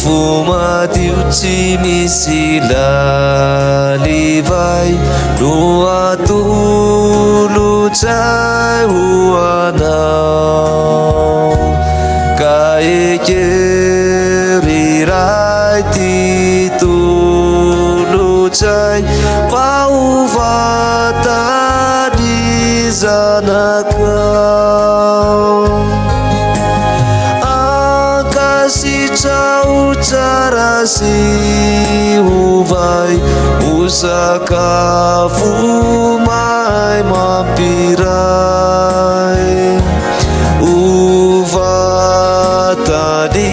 Mofo Madio Tsy misy lalivay no atolotsay ho anao ka ekery iray ty tolotsay mba ho vatany zanakao ankasitrao tsara sy ovay ho sakafo may mampiray ho vatany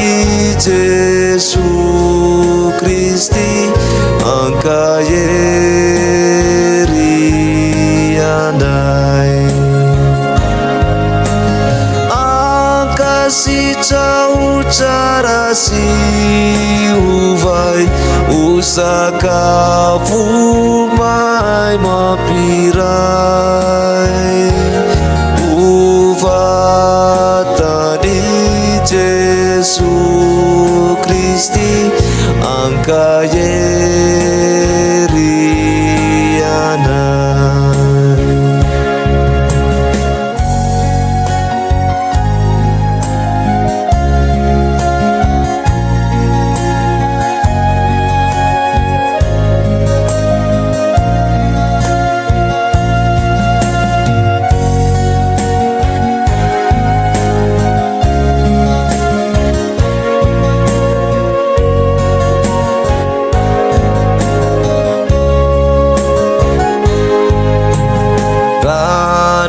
Jesu Kristy angkayery anay ankasitrao tsara sy ovay ho sakafo may mampiray ho vatany Jesu Kristy angkayery anay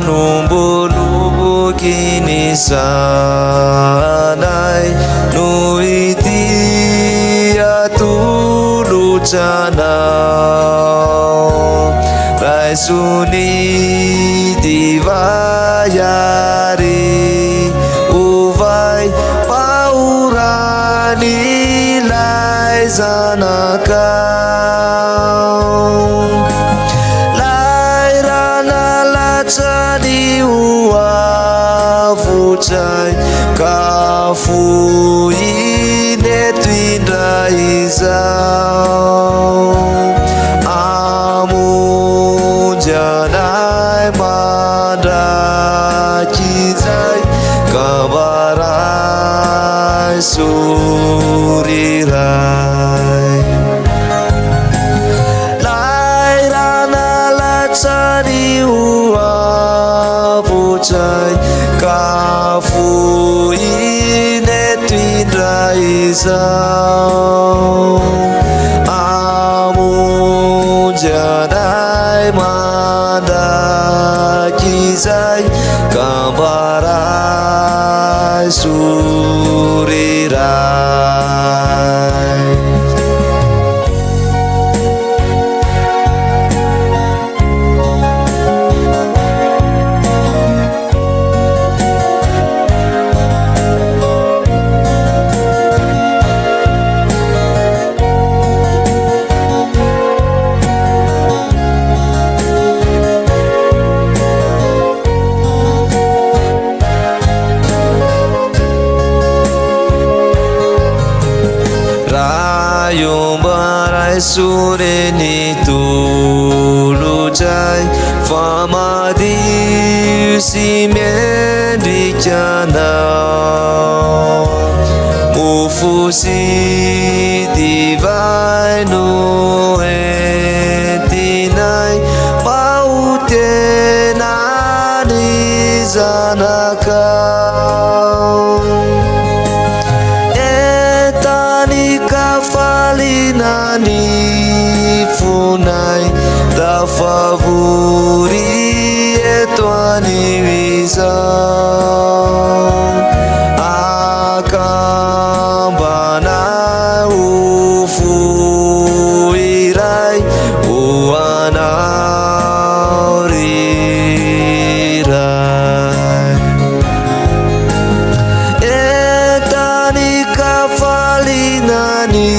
numbulubuki sanay no iti atulucanao ray suni dibayari uvay paurani lay zanakau lairana uavucai kafu inetwindra izau amunjanai mandakizai kabarai surirai lairana latsani uavucai kafu inetwindra izau amunjanai mandakizai kabarai surirai Yombarai sureni tulucai famadi simendicana mufusi divai no etinai pautenani zanakau falinani funai da favori etwani visau akambana ufuirai uanaurirai etanika falinani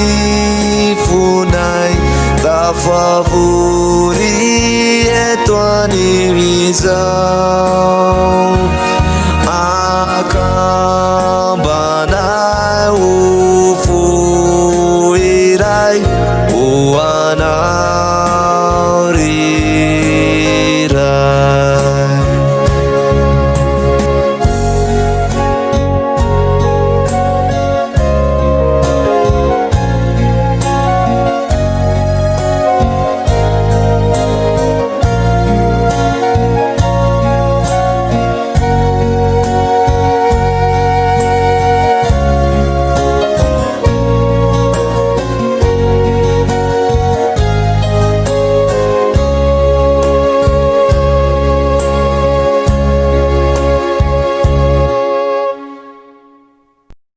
funai da favori etwani visau